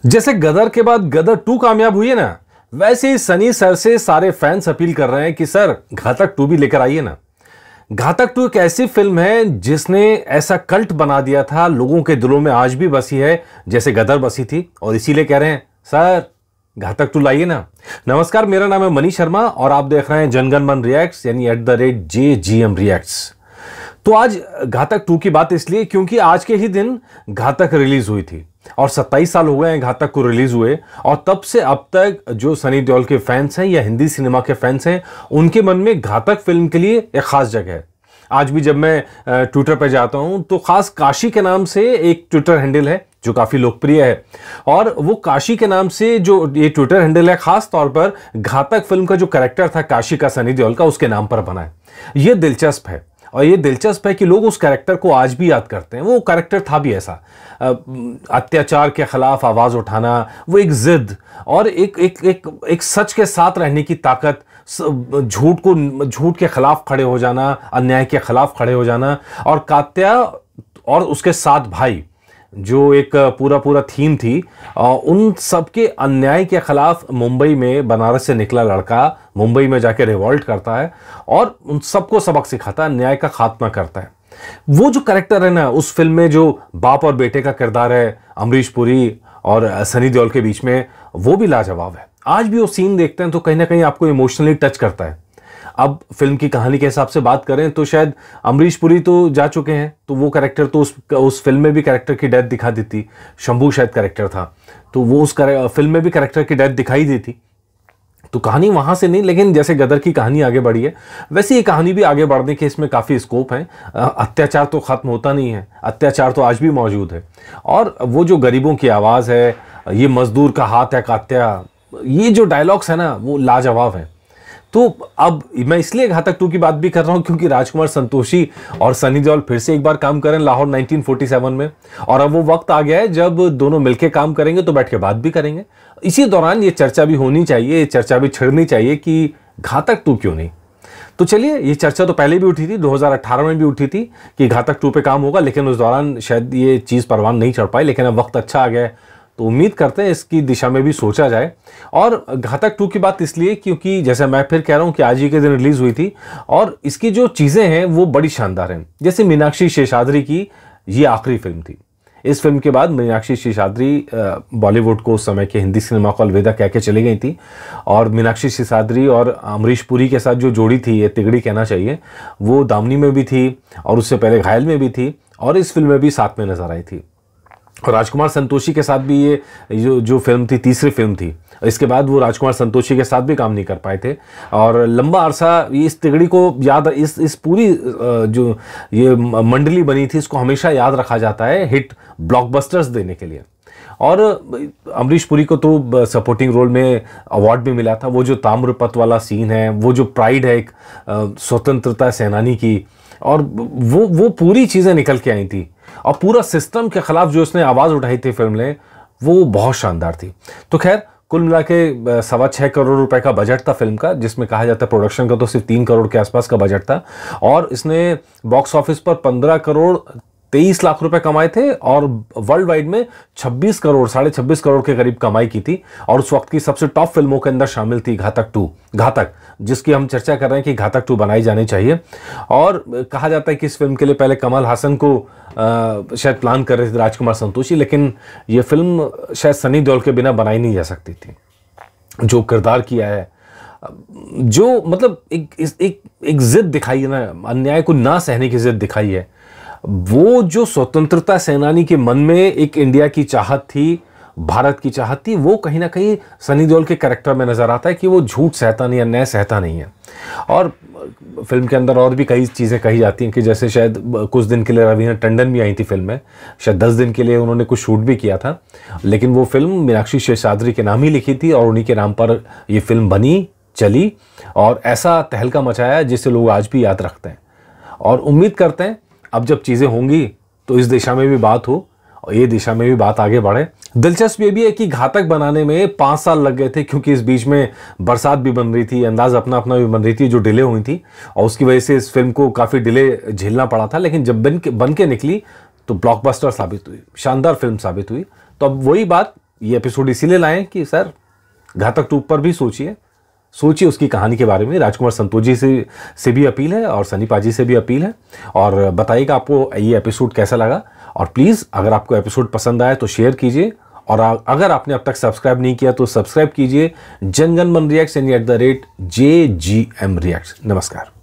जैसे गदर के बाद गदर 2 कामयाब हुई है ना, वैसे ही सनी सर से सारे फैंस अपील कर रहे हैं कि सर घातक 2 भी लेकर आइए ना। घातक 2 एक ऐसी फिल्म है जिसने ऐसा कल्ट बना दिया था, लोगों के दिलों में आज भी बसी है जैसे गदर बसी थी, और इसीलिए कह रहे हैं सर घातक 2 लाइए ना। नमस्कार, मेरा नाम है मनीष शर्मा और आप देख रहे हैं जनगण मन रिएक्ट्स यानी @JGM रिएक्ट्स। तो आज घातक 2 की बात इसलिए क्योंकि आज के ही दिन घातक रिलीज हुई थी और 27 साल हो गए हैं घातक को रिलीज हुए, और तब से अब तक जो सनी देओल के फैंस हैं या हिंदी सिनेमा के फैंस हैं, उनके मन में घातक फिल्म के लिए एक खास जगह है। आज भी जब मैं ट्विटर पर जाता हूं तो खास काशी के नाम से एक ट्विटर हैंडल है जो काफी लोकप्रिय है, और वो काशी के नाम से जो ये ट्विटर हैंडल है खास तौर पर घातक फिल्म का जो कैरेक्टर था काशी का, सनी देओल का, उसके नाम पर बना है। ये दिलचस्प है और ये दिलचस्प है कि लोग उस कैरेक्टर को आज भी याद करते हैं। वो कैरेक्टर था भी ऐसा, अत्याचार के खिलाफ आवाज उठाना, वो एक जिद और एक सच के साथ रहने की ताकत, झूठ के खिलाफ खड़े हो जाना, अन्याय के खिलाफ खड़े हो जाना, और कात्या और उसके 7 भाई जो एक पूरा थीम थी, उन सबके अन्याय के खिलाफ मुंबई में बनारस से निकला लड़का मुंबई में जाके रिवॉल्ट करता है और उन सबको सबक सिखाता है, न्याय का खात्मा करता है। वो जो कैरेक्टर है ना उस फिल्म में, जो बाप और बेटे का किरदार है अमरीश पुरी और सनी देओल के बीच में, वो भी लाजवाब है। आज भी वो सीन देखते हैं तो कहीं ना कहीं आपको इमोशनली टच करता है। अब फिल्म की कहानी के हिसाब से बात करें तो शायद अमरीश पुरी तो जा चुके हैं, तो वो कैरेक्टर तो उस फिल्म में भी कैरेक्टर की डेथ दिखा दी थी। शंभू शायद कैरेक्टर था, तो वो उस फिल्म में भी कैरेक्टर की डेथ दिखाई दी थी। तो कहानी वहां से नहीं, लेकिन जैसे गदर की कहानी आगे बढ़ी है वैसे ये कहानी भी आगे बढ़ने के इसमें काफी स्कोप है। अत्याचार तो खत्म होता नहीं है, अत्याचार तो आज भी मौजूद है, और वो जो गरीबों की आवाज है, ये मजदूर का हाथ है कात्या, ये जो डायलॉग्स है ना वो लाजवाब है। तो अब मैं इसलिए घातक 2 की बात भी कर रहा हूं क्योंकि राजकुमार संतोषी और सनी देओल फिर से एक बार काम करें लाहौर 1947 में, और अब वो वक्त आ गया है जब दोनों मिलकर काम करेंगे तो बैठ के बात भी करेंगे। इसी दौरान ये चर्चा भी होनी चाहिए, चर्चा भी छिड़नी चाहिए कि घातक 2 क्यों नहीं। तो चलिए, ये चर्चा तो पहले भी उठी थी, 2018 में भी उठी थी कि घातक 2 पे काम होगा, लेकिन उस दौरान शायद ये चीज परवान नहीं चढ़ पाई। लेकिन अब वक्त अच्छा आ गया है तो उम्मीद करते हैं इसकी दिशा में भी सोचा जाए। और घातक 2 की बात इसलिए क्योंकि जैसे मैं फिर कह रहा हूं कि आज ही के दिन रिलीज हुई थी और इसकी जो चीजें हैं वो बड़ी शानदार हैं। जैसे मीनाक्षी शेषाद्री की ये आखिरी फिल्म थी। इस फिल्म के बाद मीनाक्षी शेषाद्री बॉलीवुड को उस समय के हिंदी सिनेमा को अलविदा कह के चली गई थी, और मीनाक्षी शेषाद्री और अमरीश पुरी के साथ जो जोड़ी थी, ये तिगड़ी कहना चाहिए, वो दामनी में भी थी और उससे पहले घायल में भी थी, और इस फिल्म में भी साथ में नजर आई थी। और राजकुमार संतोषी के साथ भी ये जो फिल्म थी, तीसरी फिल्म थी। इसके बाद वो राजकुमार संतोषी के साथ भी काम नहीं कर पाए थे, और लंबा अरसा इस तिगड़ी को याद, इस पूरी जो ये मंडली बनी थी इसको हमेशा याद रखा जाता है हिट ब्लॉकबस्टर्स देने के लिए। और अमरीश पुरी को तो सपोर्टिंग रोल में अवार्ड भी मिला था। वो जो ताम्रपत्र वाला सीन है, वो जो प्राइड है एक स्वतंत्रता सेनानी की, और वो पूरी चीजें निकल के आई थी, और पूरा सिस्टम के खिलाफ जो उसने आवाज उठाई थी फिल्म ने, वो बहुत शानदार थी। तो खैर कुल मिला के 6.25 करोड़ रुपए का बजट था फिल्म का, जिसमें कहा जाता है प्रोडक्शन का तो सिर्फ 3 करोड़ के आसपास का बजट था, और इसने बॉक्स ऑफिस पर 15 करोड़ 23 लाख रुपए कमाए थे, और वर्ल्ड वाइड में 26 करोड़ 26.5 करोड़ के करीब कमाई की थी। और उस वक्त की सबसे टॉप फिल्मों के अंदर शामिल थी घातक 2, घातक, जिसकी हम चर्चा कर रहे हैं कि घातक 2 बनाई जानी चाहिए। और कहा जाता है कि इस फिल्म के लिए पहले कमल हासन को शायद प्लान कर रहे थे राजकुमार संतोषी, लेकिन यह फिल्म शायद सनी देओल के बिना बनाई नहीं जा सकती थी। जो किरदार किया है, जो मतलब एक जिद दिखाई है ना, अन्याय को ना सहने की जिद दिखाई है, वो जो स्वतंत्रता सेनानी के मन में एक इंडिया की चाहत थी, भारत की चाहत थी, वो कहीं ना कहीं सनी देओल के कैरेक्टर में नजर आता है कि वो झूठ सहता नहीं, अन्याय सहता नहीं है। और फिल्म के अंदर और भी कई चीजें कही जाती हैं कि जैसे शायद कुछ दिन के लिए रवीना टंडन भी आई थी फिल्म में, शायद 10 दिन के लिए उन्होंने कुछ शूट भी किया था, लेकिन वो फिल्म मीनाक्षी शेषाद्री के नाम ही लिखी थी और उन्हीं के नाम पर ये फिल्म बनी, चली, और ऐसा तहलका मचाया जिसे लोग आज भी याद रखते हैं। और उम्मीद करते हैं अब जब चीजें होंगी तो इस दिशा में भी बात हो और ये दिशा में भी बात आगे बढ़े। दिलचस्प ये भी है कि घातक बनाने में 5 साल लग गए थे, क्योंकि इस बीच में बरसात भी बन रही थी, अंदाज अपना अपना भी बन रही थी जो डिले हुई थी, और उसकी वजह से इस फिल्म को काफी डिले झेलना पड़ा था। लेकिन जब बन के निकली तो ब्लॉकबस्टर साबित हुई, शानदार फिल्म साबित हुई। तो अब वही बात ये एपिसोड इसीलिए लाए कि सर घातक 2 पर भी सोचिए उसकी कहानी के बारे में। राजकुमार संतोष जी से भी अपील है और सनी पाजी से भी अपील है, और बताइएगा आपको ये एपिसोड कैसा लगा। और प्लीज़ अगर आपको एपिसोड पसंद आया तो शेयर कीजिए, और अगर आपने अब तक सब्सक्राइब नहीं किया तो सब्सक्राइब कीजिए जनगण मन रिएक्ट्स @JGM Reacts। नमस्कार।